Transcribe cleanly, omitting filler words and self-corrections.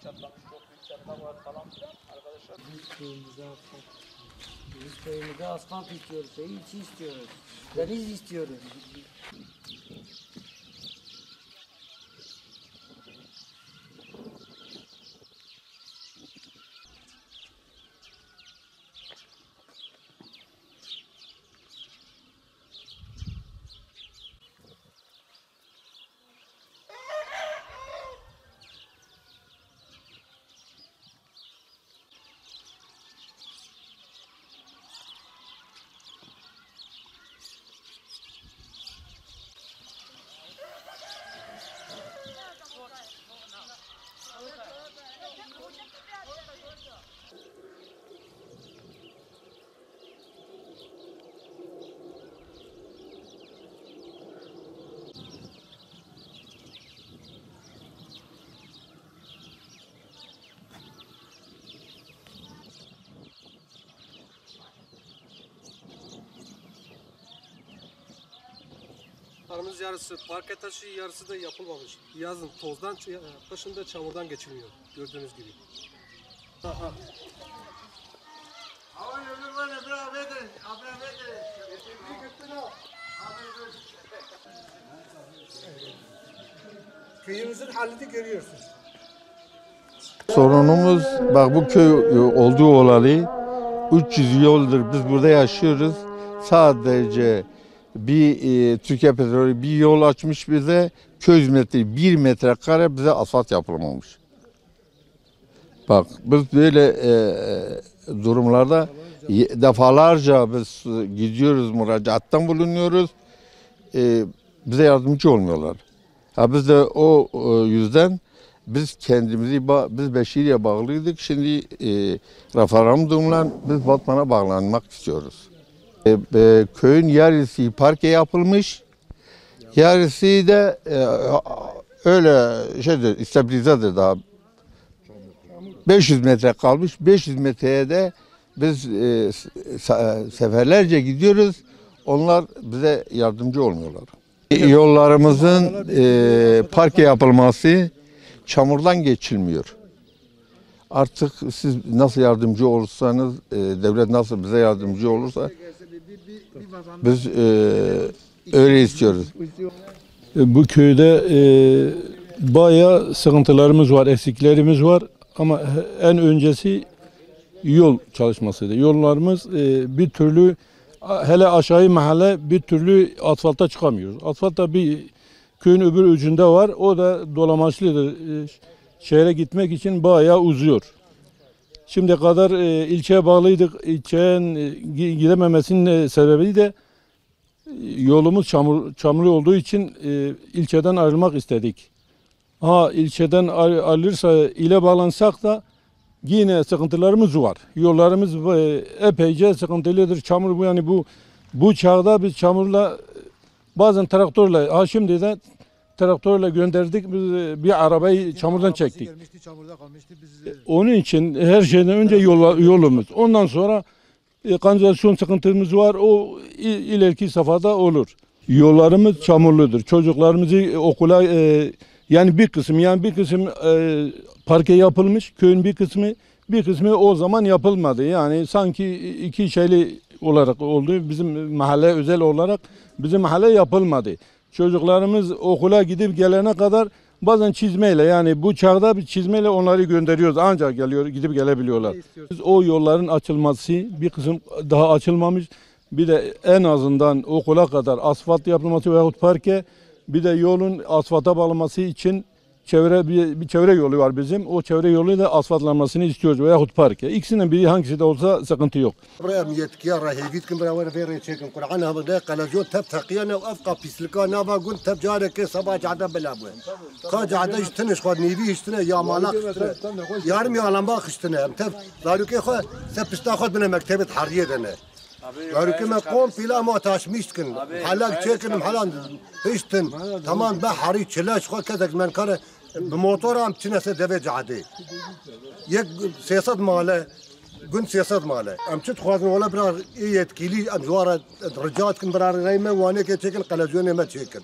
çatlamış, çok büyük çatlak var falan filan arkadaşlar. Biz köyümüzde asfalt istiyoruz, içi istiyoruz, deniz istiyoruz. Aramız yarısı parke taşı, yarısı da yapılmamış. Yazın tozdan, kışın da çamurdan geçilmiyor gördüğünüz gibi. Köyümüzün halini görüyorsunuz. Sorunumuz bak bu köy olduğu olalı 300 yıldır biz burada yaşıyoruz. Sadece bir Türkiye Petrolü bir yol açmış bize, köy hizmeti 1 metrekare bize asfalt yapılmamış. Bak biz böyle durumlarda defalarca biz gidiyoruz, müracaattan bulunuyoruz. Bize yardımcı olmuyorlar. Ha biz de o yüzden biz kendimizi biz Beşiri'ye bağlıydık. Şimdi referandumla biz Batman'a bağlanmak istiyoruz. Köyün yarısı parke yapılmış. Yarısı da öyle şeydir, istabilizedir daha. 500 metre kalmış. 500 metreye de biz seferlerce gidiyoruz. Onlar bize yardımcı olmuyorlar. Yollarımızın parke yapılması çamurdan geçilmiyor. Artık siz nasıl yardımcı olursanız, devlet nasıl bize yardımcı olursa biz öyle istiyoruz. Bu köyde bayağı sıkıntılarımız var, eksiklerimiz var ama en öncesi yol çalışmasıydı. Yollarımız bir türlü, hele aşağı mahalle bir türlü asfalta çıkamıyoruz. Asfalt da bir köyün öbür ucunda var, o da dolamaçlıdır. Şehre gitmek için bayağı uzuyor. Şimdiye kadar ilçeye bağlıydık. İlçenin gidememesinin sebebi de yolumuz çamurlu olduğu için ilçeden ayrılmak istedik. İlçeden ayrılırsa ile bağlansak da yine sıkıntılarımız var. Yollarımız epeyce sıkıntılıdır. Çamur bu çağda biz çamurla bazen traktörle şimdi de traktörle gönderdik. Biz bir arabayı çamurdan çektik. Onun için her şeyden önce yolumuz. Ondan sonra kanalizasyon sıkıntımız var. O ileriki safhada olur. Yollarımız çamurludur. Çocuklarımızı okula yani bir kısım parke yapılmış. Köyün bir kısmı o zaman yapılmadı. Yani sanki iki şeyli olarak oldu. Bizim mahalle özel olarak bizim mahalle yapılmadı. Çocuklarımız okula gidip gelene kadar bazen çizmeyle, yani bu çağda bir çizmeyle onları gönderiyoruz. Ancak gidip gelebiliyorlar. Biz o yolların açılması, bir kısım daha açılmamış. Bir de en azından okula kadar asfalt yapılması veyahut parke, bir de yolun asfalta bağlanması için bir çevre yolu var bizim. O çevre yolu da asfaltlanmasını istiyoruz veyahut parke. İkisinden biri hangisi de olsa sıkıntı yok. Garüküme komple ama taşmıştın. Halak çekinim halan hiçtin. Tamam ben hari çileş ko kezek men kare motoram çinese deve cadi. Yek siyasat mahalle gün siyasat mahalle. Am çıt xwazın ola birar iyi yetkili am juara ricat kin birar reyme vane ke çekin qalazyone me çekin.